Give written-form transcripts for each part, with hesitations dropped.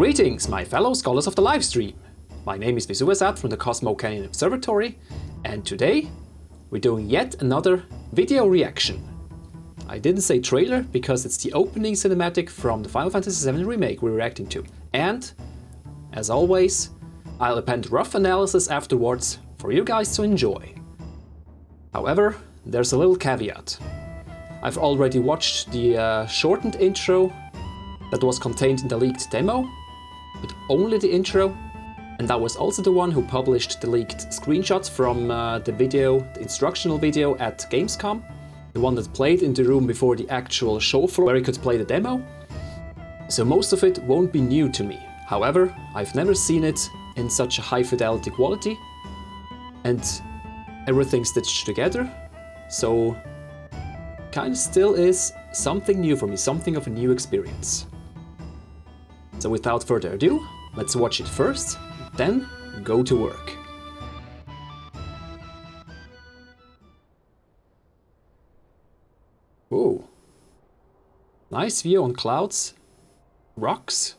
Greetings, my fellow scholars of the Lifestream! My name is FFVII from the Cosmo Canyon Observatory, and today we're doing yet another video reaction. I didn't say trailer because it's the opening cinematic from the Final Fantasy VII Remake we're reacting to. And, as always, I'll append rough analysis afterwards for you guys to enjoy. However, there's a little caveat. I've already watched the shortened intro that was contained in the leaked demo, but only the intro, and that was also the one who published the leaked screenshots from the instructional video at Gamescom, the one that played in the room before the actual show floor where you could play the demo. So most of it won't be new to me. However, I've never seen it in such a high fidelity quality, and everything stitched together, so kind of still is something new for me, something of a new experience. So without further ado, let's watch it first, then go to work. Ooh. Nice view on clouds, rocks.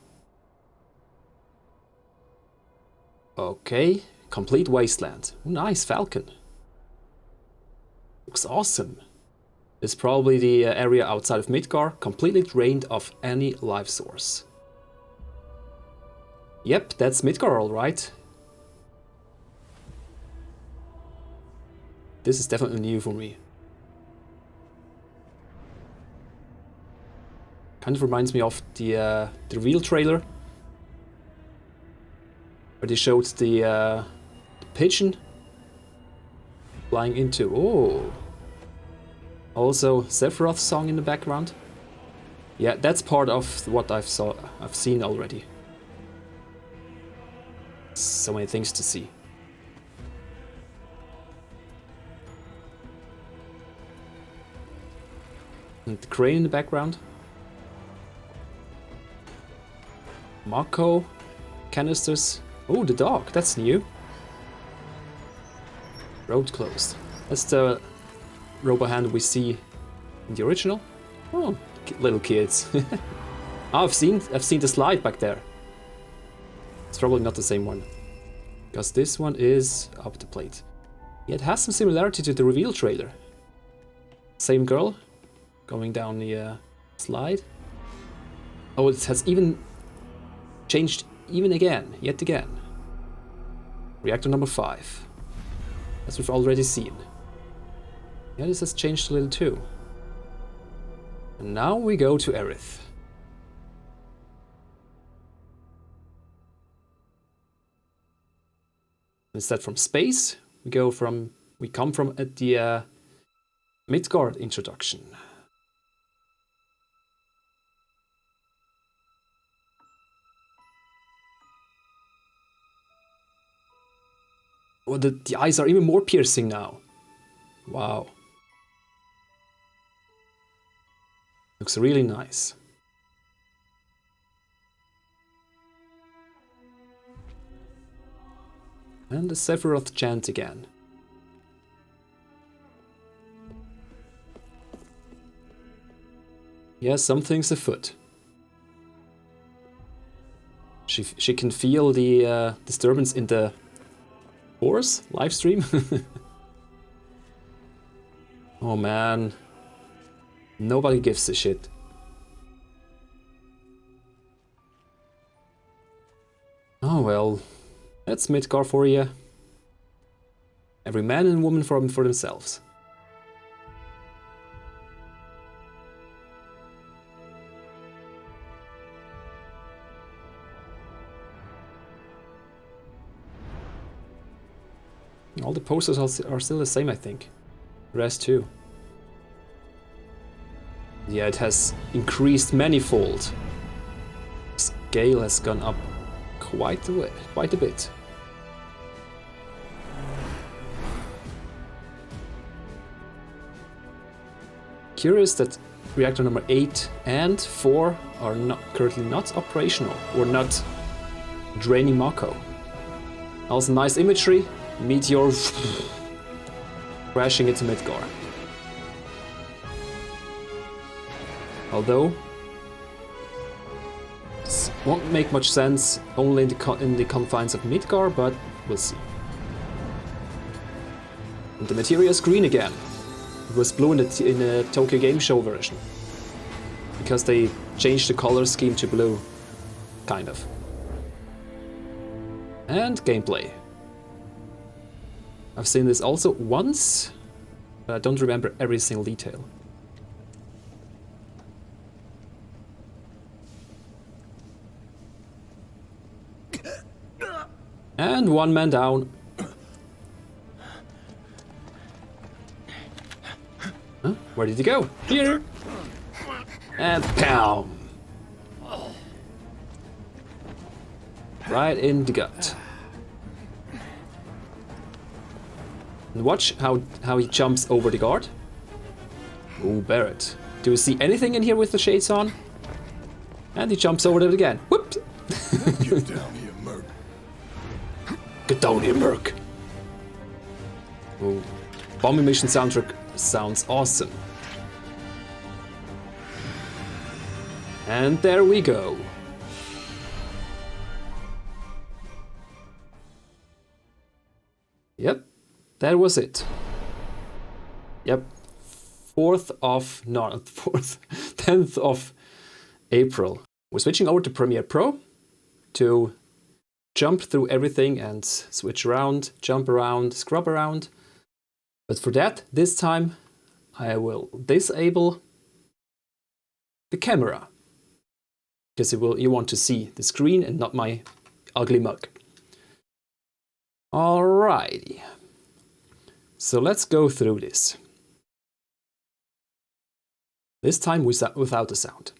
Okay, complete wasteland. Ooh, nice falcon. Looks awesome. It's probably the area outside of Midgar, completely drained of any life source. Yep, that's Midgar alright. This is definitely new for me. Kind of reminds me of the reveal trailer, where they showed the pigeon flying into. Oh, also Sephiroth's song in the background. Yeah, that's part of what I've seen already. So many things to see. And the crane in the background. Mako, canisters. Oh, the dog, that's new. Road closed. That's the Robohand we see in the original. Oh, little kids. Oh, I've seen the slide back there. It's probably not the same one, because this one is up the plate. Yeah, it has some similarity to the reveal trailer. Same girl going down the slide. Oh, it has even changed yet again. Reactor number 5, as we've already seen. Yeah, this has changed a little too. And now we go to Aerith. Instead from space, we come from at the Midgard introduction. Oh, the eyes are even more piercing now. Wow. Looks really nice. And the Sephiroth chant again. Yeah, something's afoot. She can feel the disturbance in the force Lifestream. Oh man, nobody gives a shit. Oh well. That's Midgar for you. Every man and woman for themselves. All the posters are still the same, I think. The rest too. Yeah, it has increased manifold. Scale has gone up quite a bit. Curious that reactor number 8 and 4 are currently not operational, or not draining Mako. Also nice imagery, meteor crashing into Midgar. Although Won't make much sense only in the confines of Midgar, but we'll see. And the material is green again. It was blue in the Tokyo Game Show version. Because they changed the color scheme to blue. Kind of. And gameplay. I've seen this also once, but I don't remember every single detail. And one man down. Huh? Where did he go? Here! And pow! Right in the gut. And watch how he jumps over the guard. Oh, Barrett. Do you see anything in here with the shades on? And he jumps over it again. Whoops! Get down here, Merc. Get down here, Merc. Oh, bombing mission soundtrack sounds awesome. And there we go. Yep, that was it. Yep, 10th of April. We're switching over to Premiere Pro to jump through everything and switch around, jump around, scrub around. But for that, this time, I will disable the camera. Because you want to see the screen and not my ugly mug. Alrighty. So let's go through this. This time without the sound.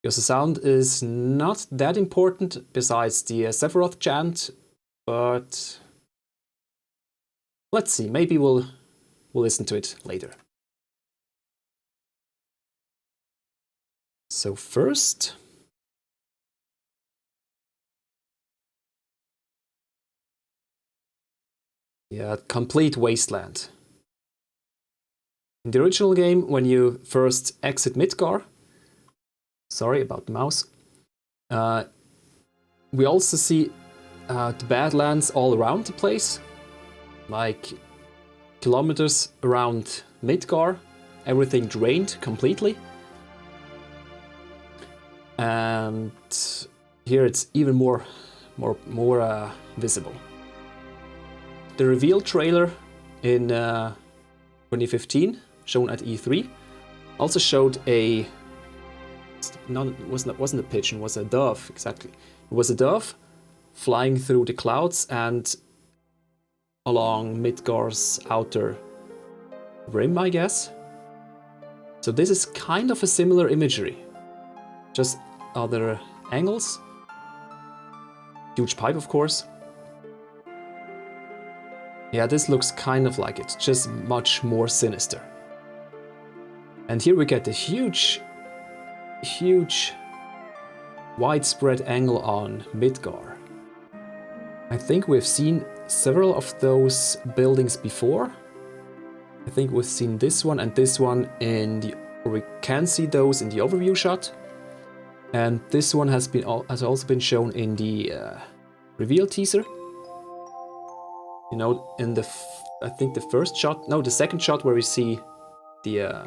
Because the sound is not that important besides the Sephiroth chant, but let's see, maybe we'll listen to it later. So first, yeah, complete Wasteland. In the original game, when you first exit Midgar, sorry about the mouse, we also see the Badlands all around the place, like kilometers around Midgar, everything drained completely. And here it's even more visible. The reveal trailer in 2015, shown at E3, also showed a wasn't a pigeon, it was a dove, exactly. It was a dove flying through the clouds and along Midgar's outer rim, I guess. So this is kind of a similar imagery, just other angles. Huge pipe, of course. Yeah, this looks kind of like it, just much more sinister. And here we get a huge widespread angle on Midgar. I think we've seen several of those buildings before. I think we've seen this one and this one or we can see those in the overview shot. And this one has also been shown in the reveal teaser. You know, in I think the first shot, no, the second shot where we see the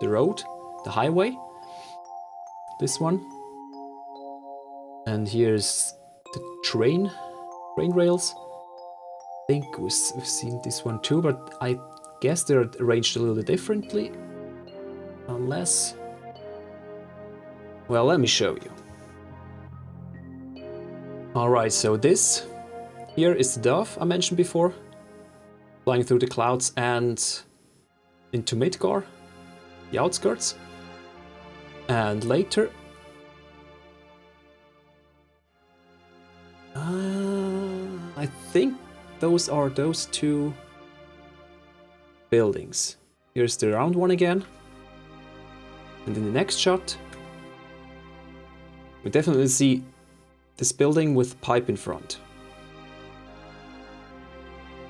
road, the highway. This one. And here's the train rails. I think we've seen this one too, but I guess they're arranged a little differently. Unless... well, let me show you. Alright, so this here is the dove I mentioned before, flying through the clouds and into Midgar, the outskirts. And later... I think those are those two buildings. Here's the round one again. And in the next shot, we definitely see this building with pipe in front.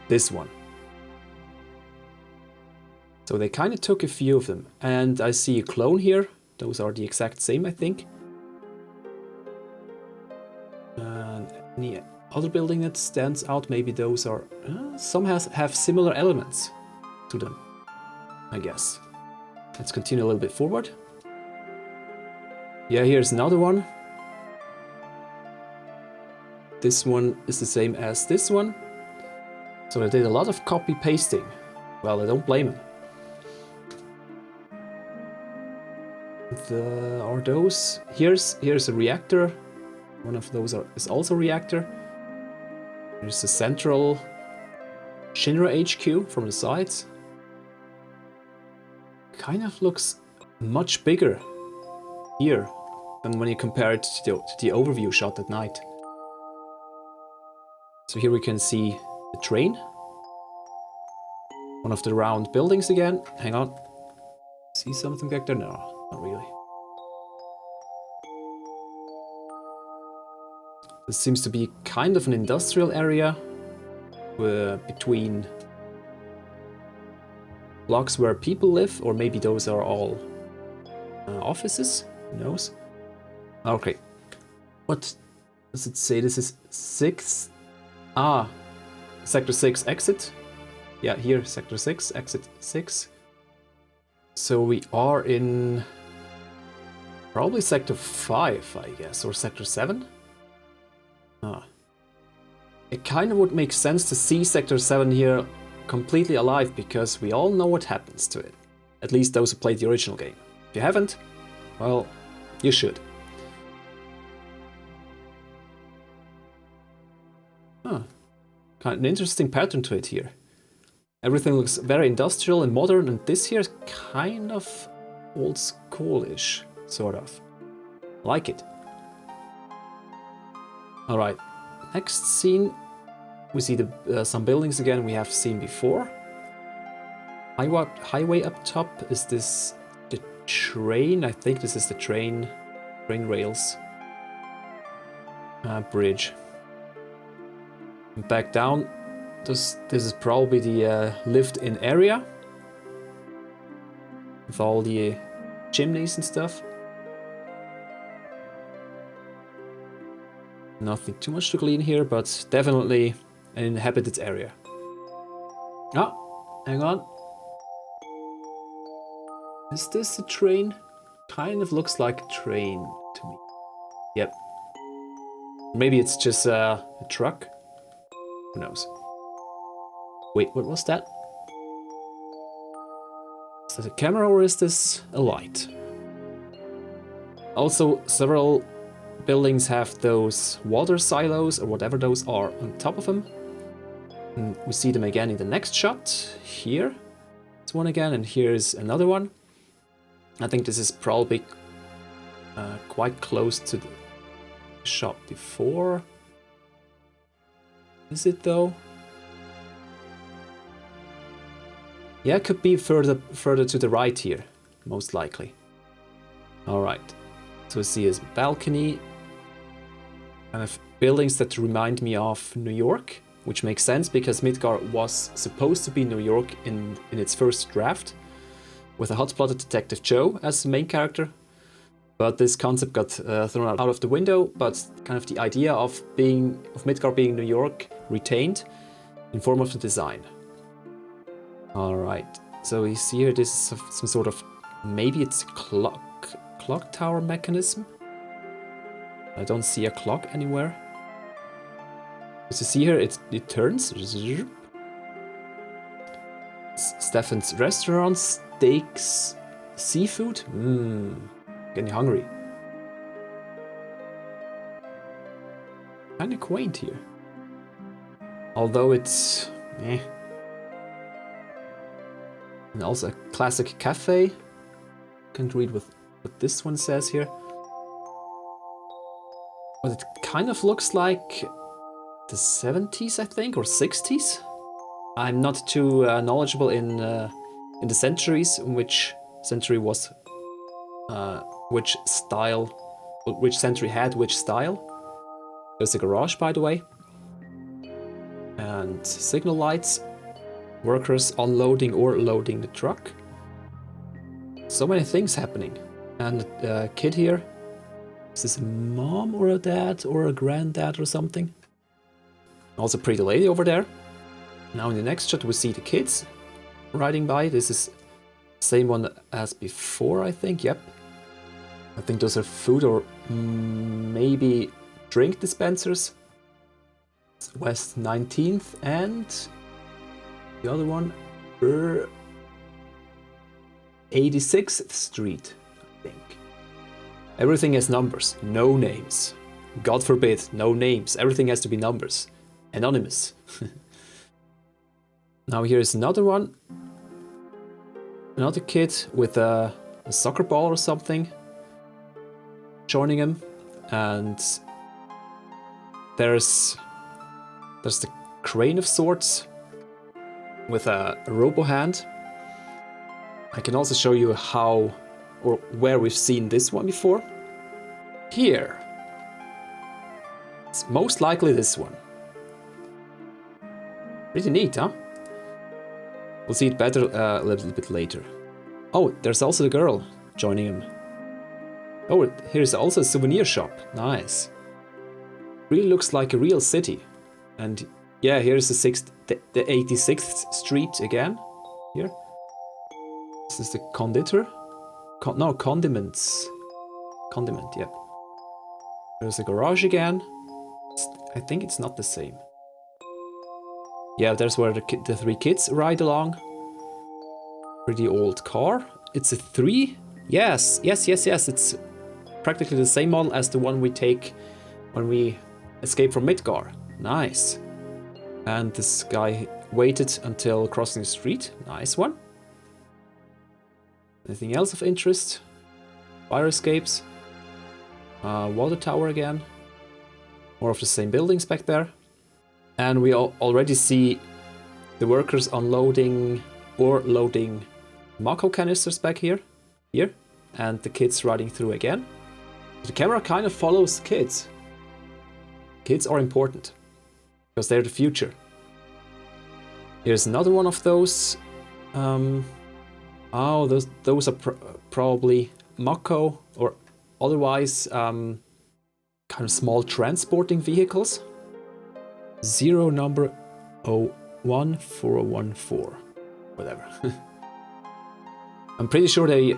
This one. So they kind of took a few of them. And I see a clone here. Those are the exact same, I think. Any other building that stands out? Maybe those are... some have similar elements to them, I guess. Let's continue a little bit forward. Yeah, here's another one. This one is the same as this one. So they did a lot of copy pasting. Well, I don't blame them. Are those... Here's a reactor. One of those is also a reactor. There's a central Shinra HQ from the sides. Kind of looks much bigger here than when you compare it to the overview shot at night. So here we can see the train. One of the round buildings again. Hang on. See something back there? No, not really. This seems to be kind of an industrial area between blocks where people live, or maybe those are all offices. Who knows? Okay. What does it say? This is 6. Ah, Sector 6 exit. Yeah, here, Sector 6, exit 6. So we are in probably Sector 5, I guess, or Sector 7. Ah. It kind of would make sense to see Sector 7 here completely alive, because we all know what happens to it. At least those who played the original game. If you haven't, well, you should. Huh. Kind of an interesting pattern to it here. Everything looks very industrial and modern, and this here is kind of old schoolish, sort of. Like it. Alright, next scene, we see some buildings again we have seen before. Highway up top, is this the train? I think this is the train rails. Bridge. And back down, this is probably the lived-in area. With all the chimneys and stuff. Nothing too much to glean here, but definitely an inhabited area. Oh, hang on. Is this a train? Kind of looks like a train to me. Yep. Maybe it's just a truck. Who knows? Wait, what was that? Is that a camera or is this a light? Also, several buildings have those water silos or whatever those are on top of them. And we see them again in the next shot. Here is one again, and here's another one. I think this is probably quite close to the shot before. Is it though? Yeah, it could be further to the right here, most likely. Alright, so we see a balcony. Kind of buildings that remind me of New York, which makes sense because Midgar was supposed to be New York in its first draft, with a hot-blooded Detective Joe as the main character. But this concept got thrown out of the window, but kind of the idea of Midgar being New York retained in form of the design. Alright, so we see here this is some sort of, maybe it's a clock tower mechanism. I don't see a clock anywhere. As you see here, it turns. Stefan's restaurant, steaks, seafood. Getting hungry. Kinda quaint here. Although it's eh. And also a classic cafe. Can't read what this one says here. But it kind of looks like the 70s, I think, or 60s. I'm not too knowledgeable in the centuries, in which century was, which century had which style. There's a garage, by the way, and signal lights, workers unloading or loading the truck. So many things happening, and a kid here Is this a mom or a dad or a granddad or something? Also pretty lady over there. Now in the next shot we see the kids riding by. This is the same one as before, I think. Yep. I think those are food or maybe drink dispensers. It's West 19th and the other one, 86th Street, I think. Everything has numbers, no names. God forbid, no names. Everything has to be numbers. Anonymous. Now here's another one. Another kid with a soccer ball or something joining him. And there's the crane of sorts with a robo hand. I can also show you how or where we've seen this one before. Here. It's most likely this one. Pretty neat, huh? We'll see it better a little bit later. Oh, there's also the girl joining him. Oh, here's also a souvenir shop. Nice. Really looks like a real city. And yeah, here's the 86th Street again. Here. This is the conditor. No, condiments. Condiment, yep. There's a garage again. I think it's not the same. Yeah, there's where the three kids ride along. Pretty old car. It's a 3. Yes. It's practically the same model as the one we take when we escape from Midgar. Nice. And this guy waited until crossing the street. Nice one. Anything else of interest? Fire escapes. Water tower again. More of the same buildings back there. And we already see the workers unloading or loading Mako canisters back here. And the kids riding through again. The camera kind of follows kids. Kids are important. Because they're the future. Here's another one of those. Oh, those are probably Mako or otherwise kind of small transporting vehicles. 0 number 01414. Whatever. I'm pretty sure they're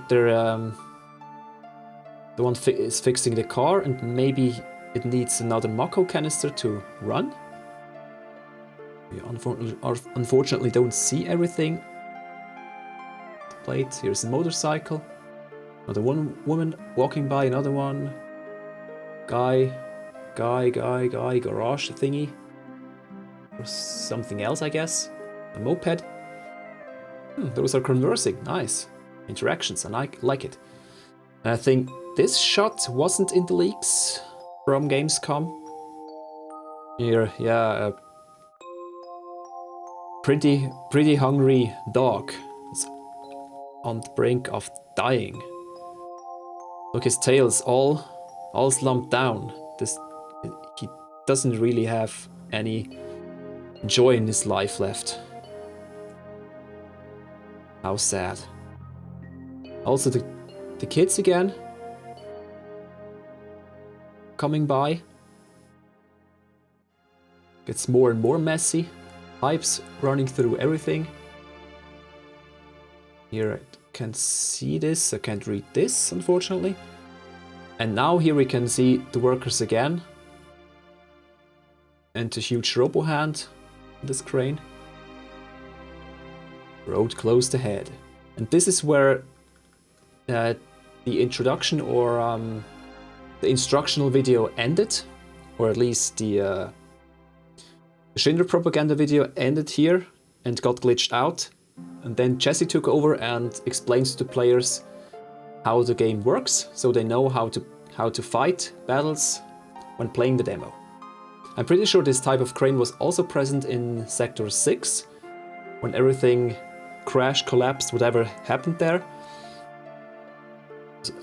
the one is fixing the car and maybe it needs another Mako canister to run. We unfortunately don't see everything. Plate. Here's a motorcycle. Another woman walking by, another one. Guy, garage thingy. Or something else, I guess. A moped. Those are conversing. Nice. Interactions, and I like it. And I think this shot wasn't in the leaks from Gamescom. Here, yeah, a pretty hungry dog. It's on the brink of dying. Look, his tail's all slumped down. He doesn't really have any joy in his life left. How sad. Also the kids again. Coming by. Gets more and more messy. Pipes running through everything. Here I can see this, I can't read this, unfortunately. And now here we can see the workers again. And a huge robo hand in this crane. Road closed ahead. And this is where the introduction or the instructional video ended. Or at least the Schindler propaganda video ended here and got glitched out. And then Jesse took over and explains to players how the game works, so they know how to fight battles when playing the demo. I'm pretty sure this type of crane was also present in Sector 6, when everything crashed, collapsed, whatever happened there.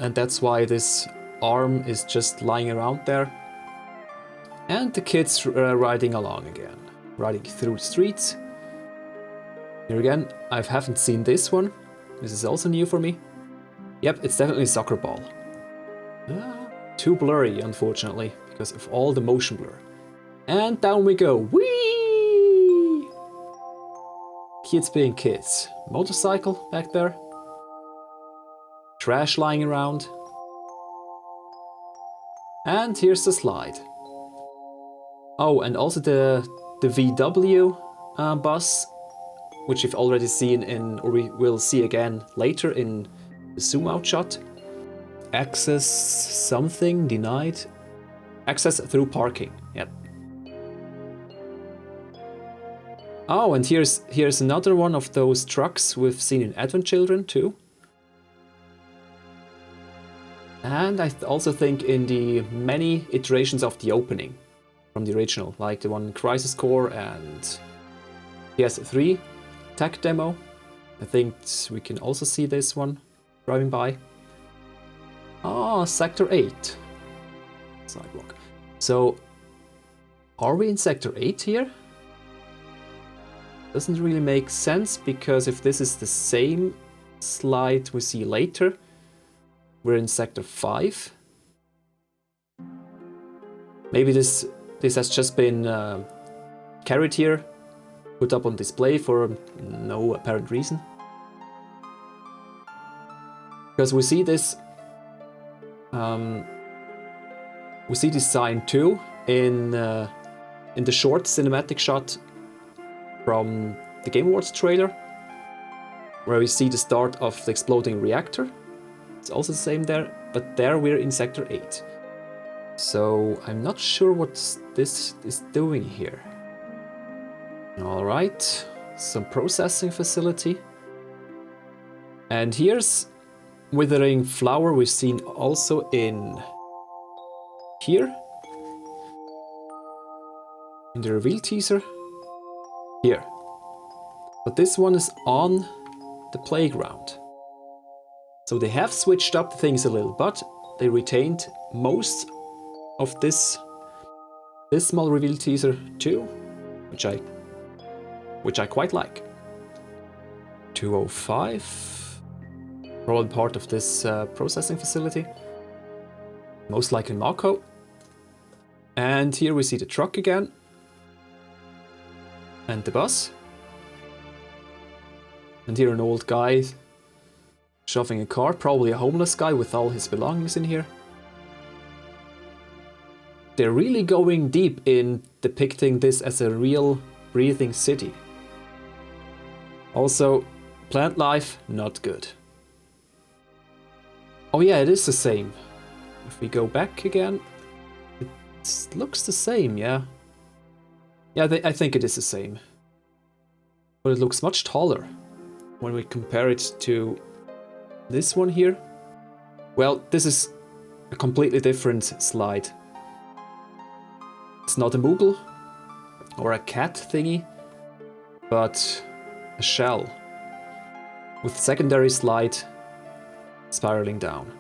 And that's why this arm is just lying around there. And the kids riding along again, riding through the streets. Here again, I haven't seen this one. This is also new for me. Yep, it's definitely a soccer ball. Too blurry, unfortunately, because of all the motion blur. And down we go. Whee! Kids being kids. Motorcycle back there. Trash lying around. And here's the slide. Oh, and also the VW bus, which we've already seen in, or we will see again later in the zoom out shot. Access something denied. Access through parking. Yep. Oh, and here's another one of those trucks we've seen in Advent Children too. And I also think in the many iterations of the opening from the original, like the one in Crisis Core and PS3 tech demo. I think we can also see this one driving by. Ah, Sector 8. Sidewalk. So, are we in Sector 8 here? Doesn't really make sense, because if this is the same slide we see later, we're in Sector 5. Maybe this has just been carried here, put up on display for no apparent reason. Because we see this sign too in the short cinematic shot from the Game Awards trailer, where we see the start of the exploding reactor. It's also the same there, but there we're in Sector 8. So I'm not sure what this is doing here. Alright, some processing facility. And here's Withering Flower we've seen also in here. In the reveal teaser. Here. But this one is on the playground. So they have switched up things a little, but they retained most of this small reveal teaser too, which I quite like. 205, probably part of this processing facility, most likely Mako. And here we see the truck again, and the bus, and here an old guy shoving a car, probably a homeless guy with all his belongings in here. They're really going deep in depicting this as a real breathing city. Also, plant life, not good. Oh yeah, it is the same. If we go back again, it looks the same, yeah. Yeah, I think it is the same. But it looks much taller when we compare it to this one here. Well, this is a completely different slide. It's not a Moogle or a cat thingy, but a shell with secondary slide spiraling down.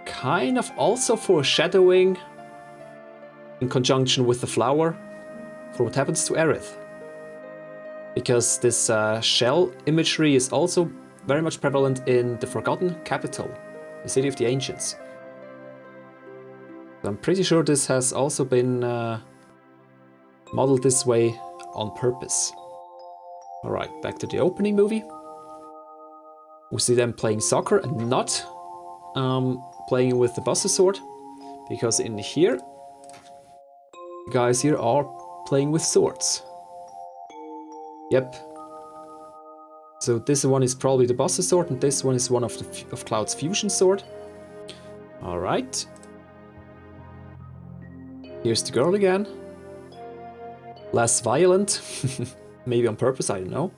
Kind of also foreshadowing, in conjunction with the flower, for what happens to Aerith. Because this shell imagery is also very much prevalent in the Forgotten Capital, the City of the Ancients. I'm pretty sure this has also been modeled this way on purpose. Alright, back to the opening movie. We see them playing soccer and not playing with the Buster Sword, because in here, the guys here are playing with swords. Yep. So this one is probably the Buster Sword, and this one is one of Cloud's fusion sword. Alright. Here's the girl again. Less violent. Maybe on purpose, I don't know.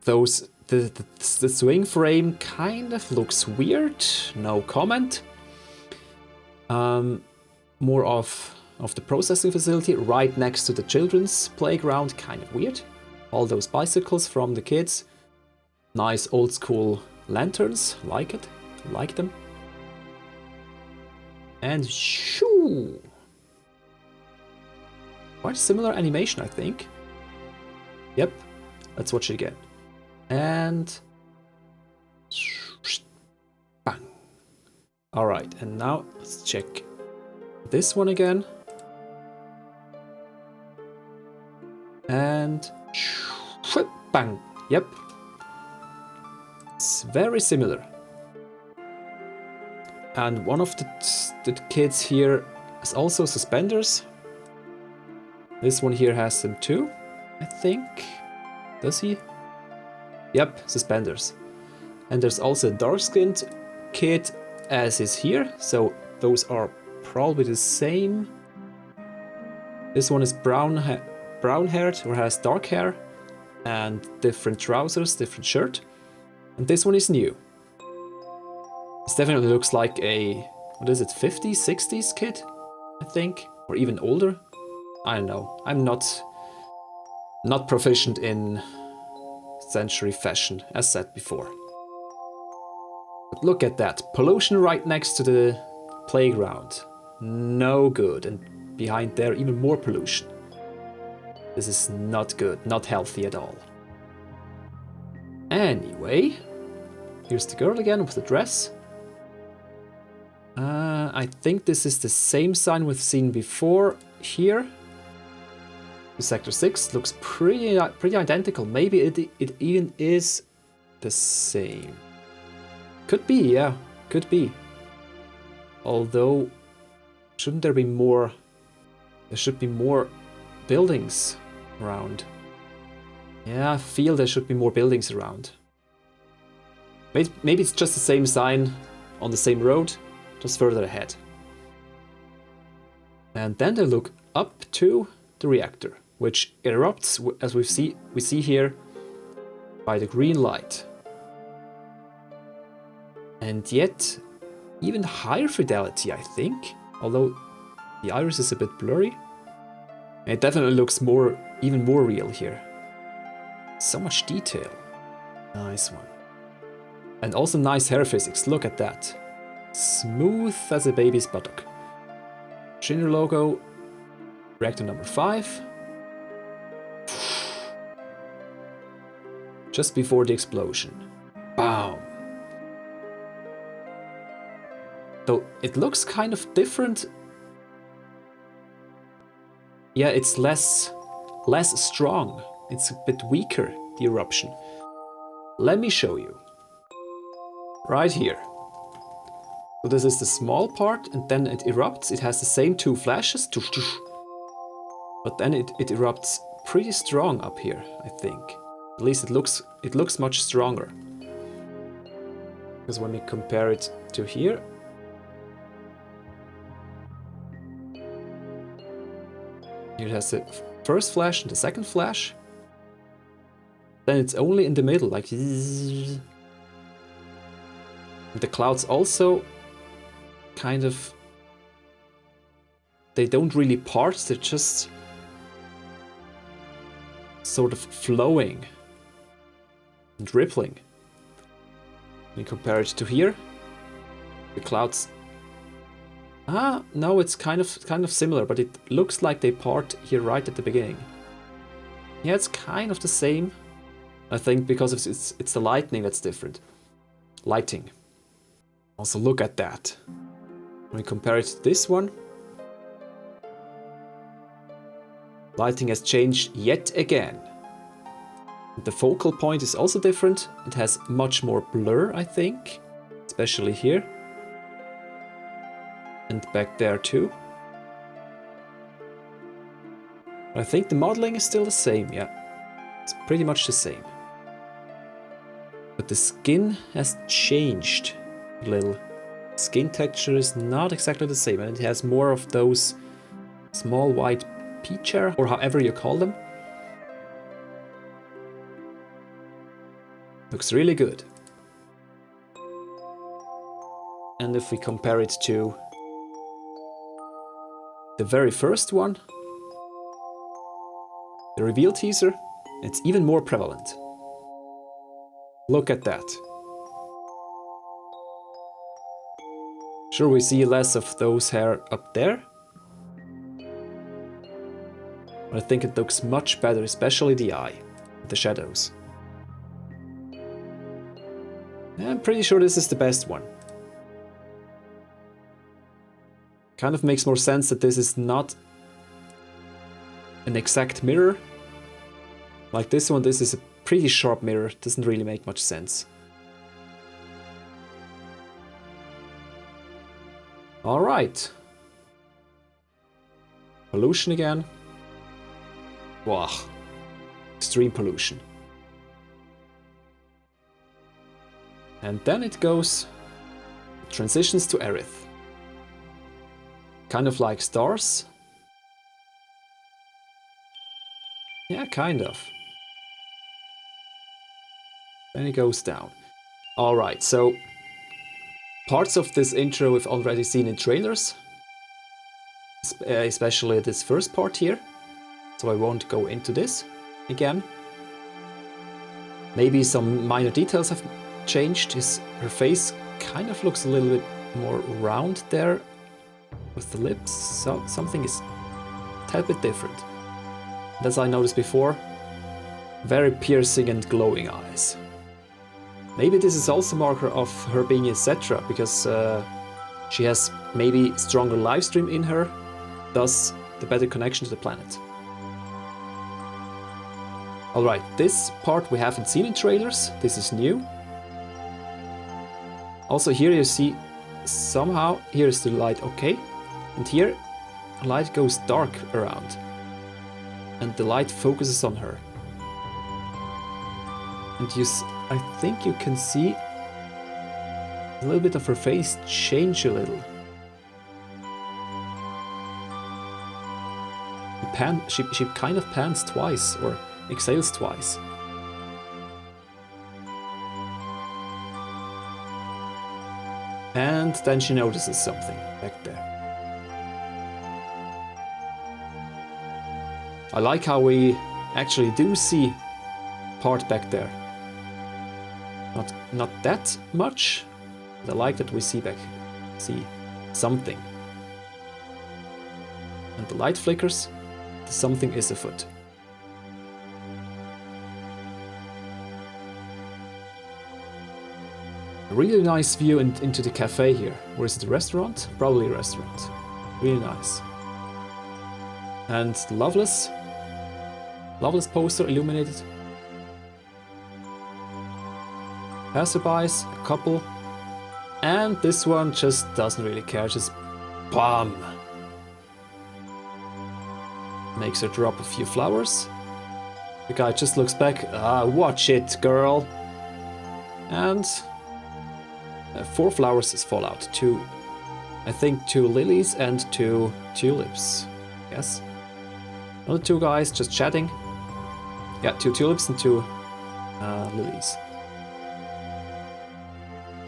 The swing frame kind of looks weird. No comment. More of the processing facility right next to the children's playground. Kind of weird. All those bicycles from the kids. Nice old school lanterns. Like it. Like them. And shoo! Quite similar animation, I think. Yep. Let's watch it again. And bang. Alright, and now let's check this one again. And bang. Yep. It's very similar. And one of the kids here has also suspenders. This one here has them too, I think. Does he? Yep, suspenders. And there's also a dark-skinned kid as is here, so those are probably the same. This one is brown-haired or has dark hair and different trousers, different shirt. And this one is new. This definitely looks like a, what is it, 50s, 60s kid, I think, or even older. I don't know. I'm not proficient in century fashion, as said before. But look at that. Pollution right next to the playground. No good. And behind there, even more pollution. This is not good. Not healthy at all. Anyway, here's the girl again with the dress. I think this is the same sign we've seen before here. Sector 6 looks pretty identical. Maybe it even is the same. Could be, yeah, could be. Although, shouldn't there be more? There should be more buildings around. Yeah, I feel there should be more buildings around. Maybe it's just the same sign on the same road, just further ahead. And then they look up to the reactor, which erupts, as we see here, by the green light. And yet, even higher fidelity, I think, although the iris is a bit blurry. It definitely looks even more real here. So much detail. Nice one. And also nice hair physics, look at that. Smooth as a baby's buttock. Shinner logo, reactor number 5. Just before the explosion. Bam! Though it looks kind of different. Yeah, it's less strong. It's a bit weaker, the eruption. Let me show you. Right here. So this is the small part, and then it erupts. It has the same 2 flashes. But then it erupts pretty strong up here, I think. At least it looks much stronger. Because when we compare it to here, it has the first flash and the second flash. Then it's only in the middle, like zzz. And the clouds also kind of, they don't really part, they're just sort of flowing and rippling. When you compare it to here, the clouds, no, it's kind of similar, but it looks like they part here right at the beginning. Yeah, it's kind of the same, I think, because it's the lightning that's different. Lighting. Also, look at that. When we compare it to this one, lighting has changed yet again. The focal point is also different. It has much more blur, I think, especially here. And back there too. I think the modeling is still the same, yeah. It's pretty much the same. But the skin has changed a little. Skin texture is not exactly the same, and it has more of those small white peach hair, or however you call them. Looks really good. And if we compare it to the very first one, the reveal teaser, it's even more prevalent. Look at that. Sure, we see less of those hair up there, but I think it looks much better, especially the eye, the shadows. I'm pretty sure this is the best one. Kind of makes more sense that this is not an exact mirror. Like this one, this is a pretty sharp mirror. Doesn't really make much sense. Alright. Pollution again. Wow. Extreme pollution. And then it goes, transitions to Aerith. Kind of like stars. Yeah, kind of. Then it goes down. Alright, so parts of this intro we've already seen in trailers. Especially this first part here. So I won't go into this again. Maybe some minor details have changed. Her face kind of looks a little bit more round there with the lips. So something is a tad bit different. And as I noticed before, very piercing and glowing eyes. Maybe this is also a marker of her being a Cetra, because she has maybe stronger Lifestream in her, thus the better connection to the planet. Alright, this part we haven't seen in trailers, this is new. Also here you see, somehow, here is the light okay, and here the light goes dark around. And the light focuses on her. And I think you can see a little bit of her face change a little. She kind of pans twice, or exhales twice. And then she notices something back there. I like how we actually do see part back there. Not that much, but I like that we see something. And the light flickers, something is afoot. A really nice view into the cafe here. Where is it, a restaurant? Probably a restaurant. Really nice. And the Loveless poster illuminated. Passerbys, a couple. And this one just doesn't really care, just BAM! Makes her drop a few flowers. The guy just looks back, watch it, girl! And 4 flowers fall out. I think 2 lilies and 2 tulips. Yes. Another 2 guys just chatting. Yeah, 2 tulips and 2 lilies.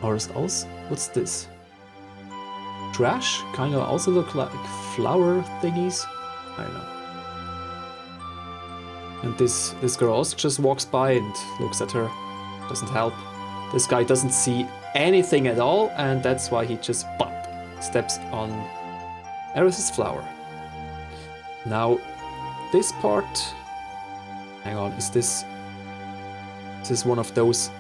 Or else, what's this? Trash? Kinda also look like flower thingies. I don't know. And this girl also just walks by and looks at her. Doesn't help. This guy doesn't see anything at all, and that's why he just steps on Aerith's flower. Now, this part... Hang on, is this one of those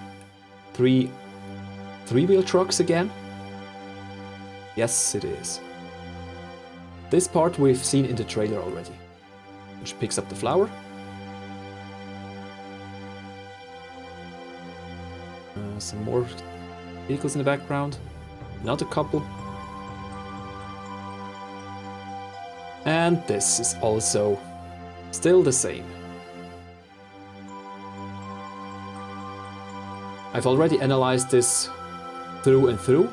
three-wheel trucks again? Yes, it is. This part we've seen in the trailer already. Which picks up the flower. Some more vehicles in the background. Another couple. And this is also still the same. I've already analyzed this through and through.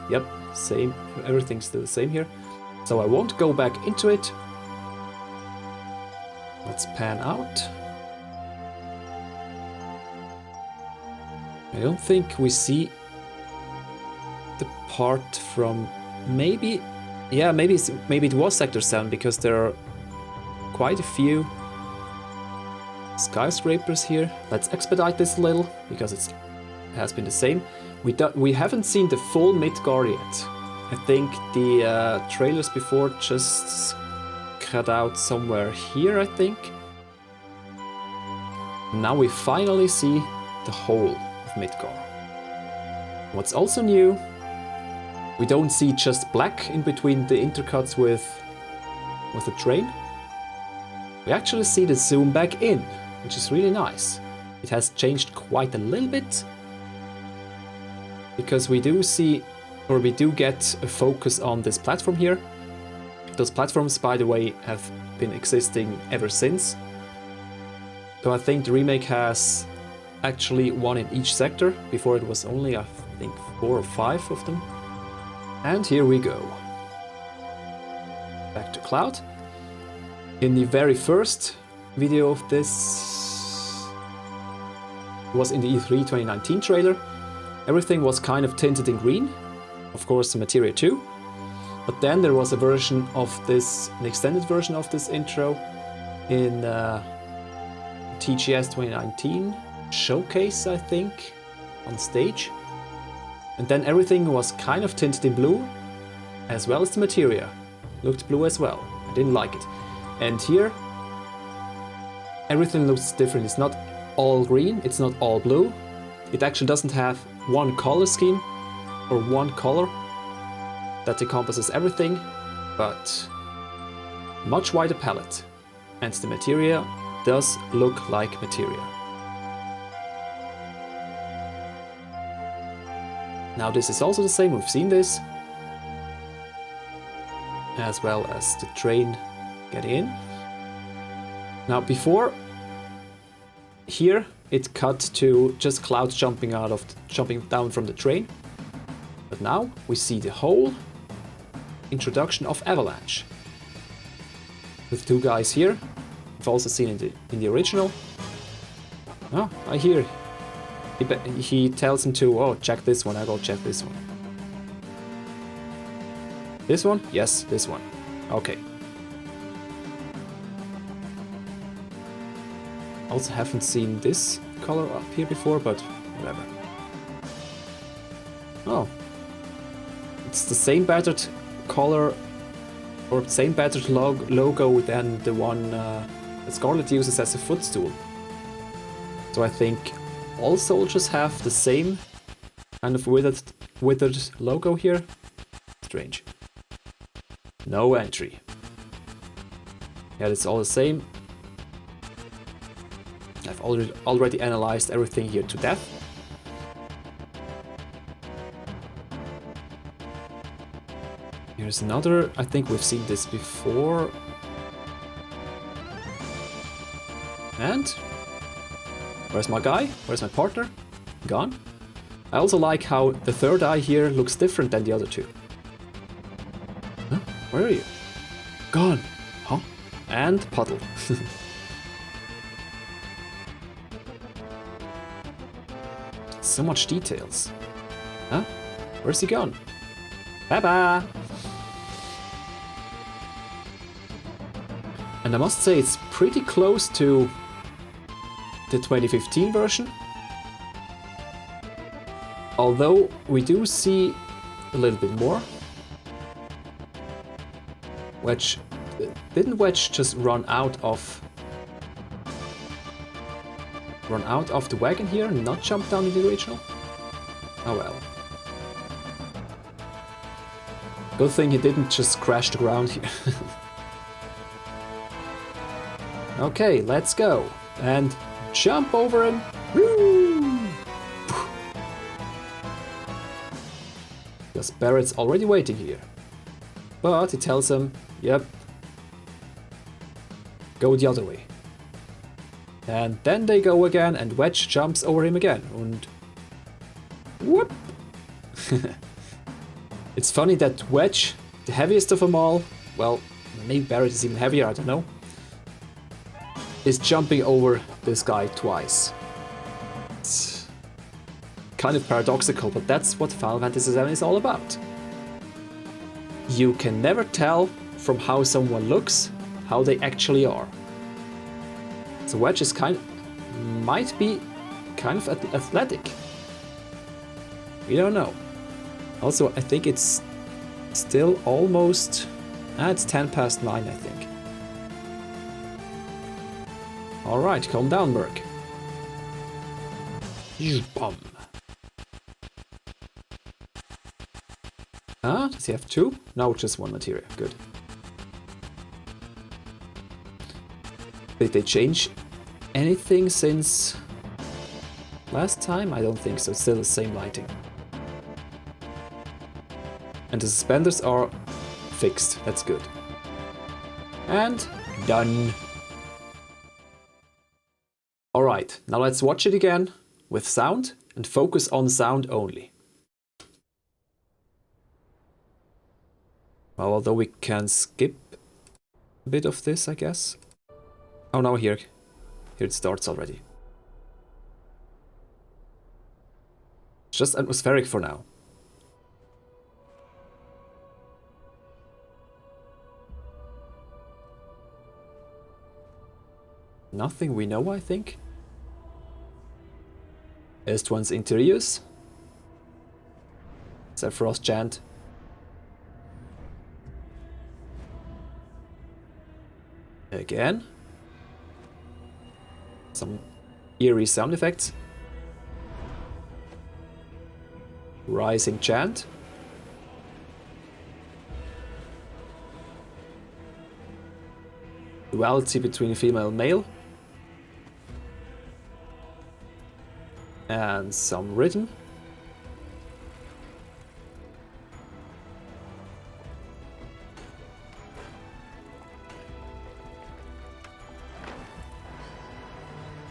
Yep, same, everything's still the same here. So I won't go back into it. Let's pan out. I don't think we see the part from maybe it was Sector 7, because there are quite a few skyscrapers here. Let's expedite this a little, because it has been the same. We haven't seen the full Midgar yet. I think the trailers before just cut out somewhere here, I think. Now we finally see the whole of Midgar. What's also new We don't see just black in between the intercuts with the train. We actually see the zoom back in, which is really nice. It has changed quite a little bit, because we do see, or we do get a focus on this platform here. Those platforms, by the way, have been existing ever since. So I think the remake has actually one in each sector. Before it was only, I think, 4 or 5 of them. And here we go. Back to Cloud. In the very first video of this, was in the E3 2019 trailer, everything was kind of tinted in green. Of course, the materia too. But then there was a version of this, an extended version of this intro in TGS 2019 showcase, I think, on stage. And then everything was kind of tinted in blue, as well as the materia. Looked blue as well. I didn't like it. And here, everything looks different. It's not all green, it's not all blue. It actually doesn't have one color scheme or one color that encompasses everything, but much wider palette. And the materia does look like materia. Now this is also the same, we've seen this, as well as the train getting in. Now before, here it cut to just Cloud jumping down from the train. But now we see the whole introduction of Avalanche. With 2 guys here. We've also seen it in the original. Oh, I hear. He tells him to, oh, check this one, I go check this one. This one? Yes, this one. Okay. Also haven't seen this color up here before, but whatever. Oh. It's the same battered color, or same battered logo than the one that Scarlet uses as a footstool. So I think all soldiers have the same kind of withered logo here. Strange. No entry. Yeah, it's all the same. I've already analyzed everything here to death. Here's another, I think we've seen this before. And where's my guy? Where's my partner? Gone. I also like how the third eye here looks different than the other 2. Huh? Where are you? Gone. Huh? And puddle. So much details. Huh? Where's he gone? Bye-bye! And I must say it's pretty close to the 2015 version. Although we do see a little bit more. Wedge... Didn't Wedge just run out of the wagon here and not jump down in the original? Oh well. Good thing he didn't just crash the ground here. Okay, let's go. And jump over him. Woo! Because Barrett's already waiting here. But he tells him, yep, go the other way. And then they go again, and Wedge jumps over him again. And whoop! It's funny that Wedge, the heaviest of them all, well, maybe Barrett is even heavier, I don't know, is jumping over this guy twice. It's kind of paradoxical, but that's what Final Fantasy VII is all about. You can never tell from how someone looks how they actually are. So Wedge is might be kind of athletic. We don't know. Also, I think it's still almost... it's 10 past 9, I think. Alright, calm down, Merc. Bum. Ah, does he have two? No, just one materia. Good. Did they change anything since last time? I don't think so. Still the same lighting. And the suspenders are fixed. That's good. And done. Alright, now let's watch it again with sound and focus on sound only. Well, although we can skip a bit of this, I guess. Oh no, here it starts already. It's just atmospheric for now. Nothing we know, I think. Estwan's Interiors. Sephiroth chant. Again. Some eerie sound effects. Rising chant. Duality between female and male. And some rhythm.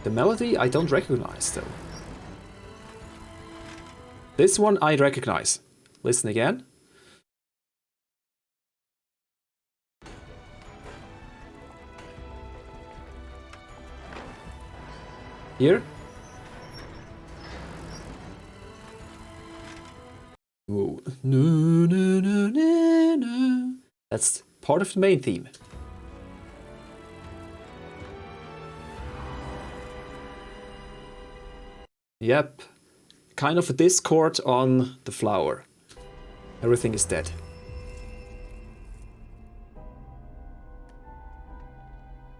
The melody I don't recognize though. This one I recognize. Listen again. Here. Whoa. No, no, no, no, no. That's part of the main theme. Yep. Kind of a discord on the flower. Everything is dead.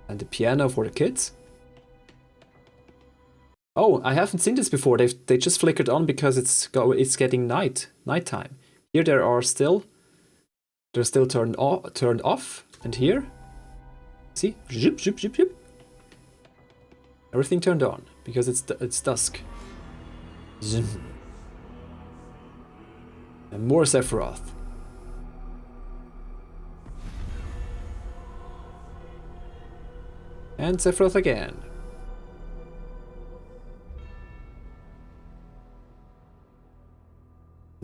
And the piano for the kids. Oh, I haven't seen this before. They just flickered on because it's getting nighttime. Here they're still turned off, and here, see, zip, zip, zip, zip. Everything turned on because it's dusk. Zoom. And more Sephiroth. And Sephiroth again.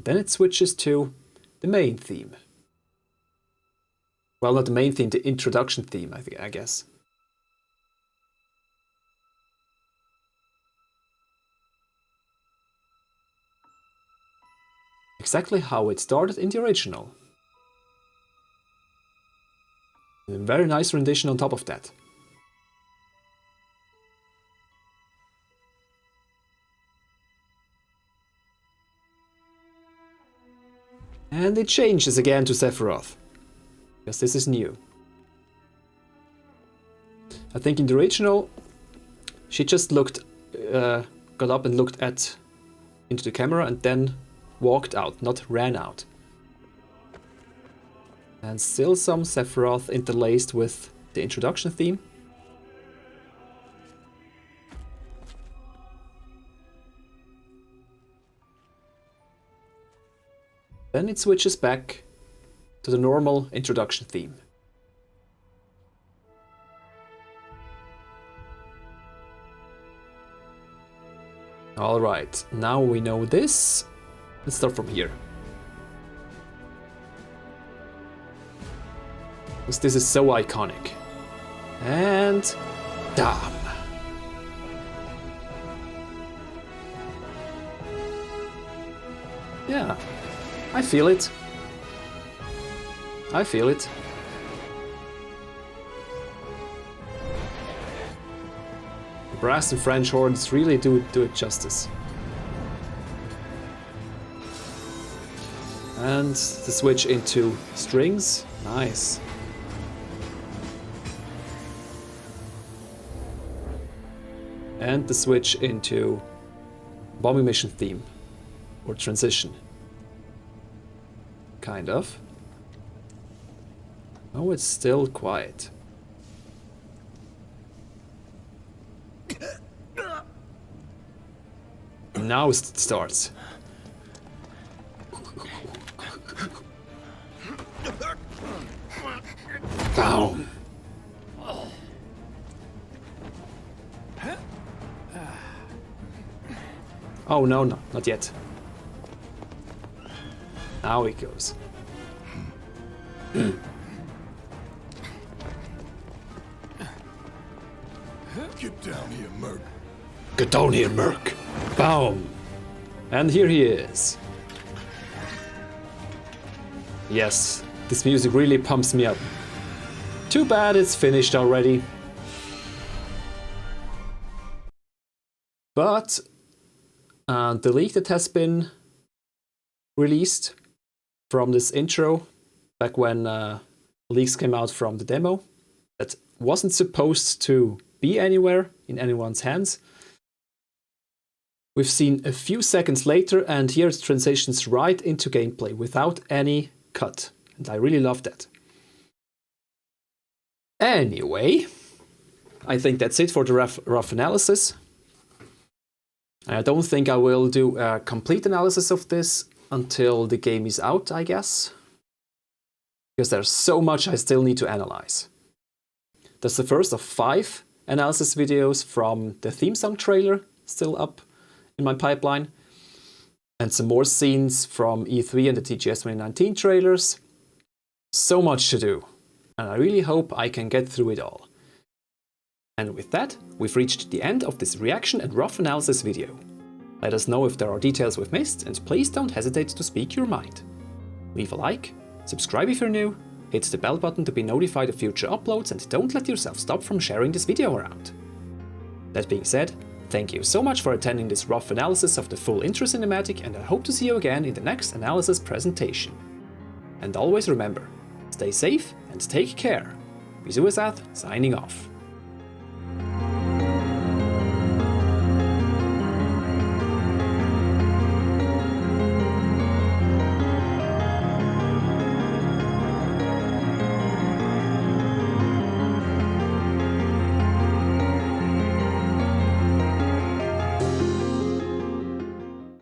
Then it switches to the main theme. Well, not the main theme, the introduction theme, I guess. Exactly how it started in the original. And a very nice rendition on top of that. And it changes again to Sephiroth, because this is new. I think in the original, she just got up and looked into the camera and then walked out, not ran out. And still some Sephiroth interlaced with the introduction theme. Then it switches back to the normal introduction theme. Alright, now we know this. Let's start from here. Because this is so iconic. And damn. Yeah. I feel it. I feel it. The brass and French horns really do it justice. And the switch into strings. Nice. And the switch into bombing mission theme or transition. kind of. Oh, it's still quiet. Now it starts. Down. Oh no, no, not yet. Now it goes. Get down here, Merc. Get down here, Merc. Boom. And here he is. Yes, this music really pumps me up. Too bad it's finished already. But the leak that has been released from this intro, back when leaks came out from the demo, that wasn't supposed to be anywhere in anyone's hands. We've seen a few seconds later, and here it transitions right into gameplay without any cut. And I really love that. Anyway, I think that's it for the rough analysis. I don't think I will do a complete analysis of this until the game is out, I guess. Because there's so much I still need to analyze. That's the first of 5 analysis videos from the theme song trailer still up in my pipeline. And some more scenes from E3 and the TGS 2019 trailers. So much to do. And I really hope I can get through it all. And with that, we've reached the end of this reaction and rough analysis video. Let us know if there are details we've missed, and please don't hesitate to speak your mind. Leave a like, subscribe if you're new, hit the bell button to be notified of future uploads, and don't let yourself stop from sharing this video around. That being said, thank you so much for attending this rough analysis of the full intro cinematic, and I hope to see you again in the next analysis presentation. And always remember, stay safe and take care. FFVII signing off.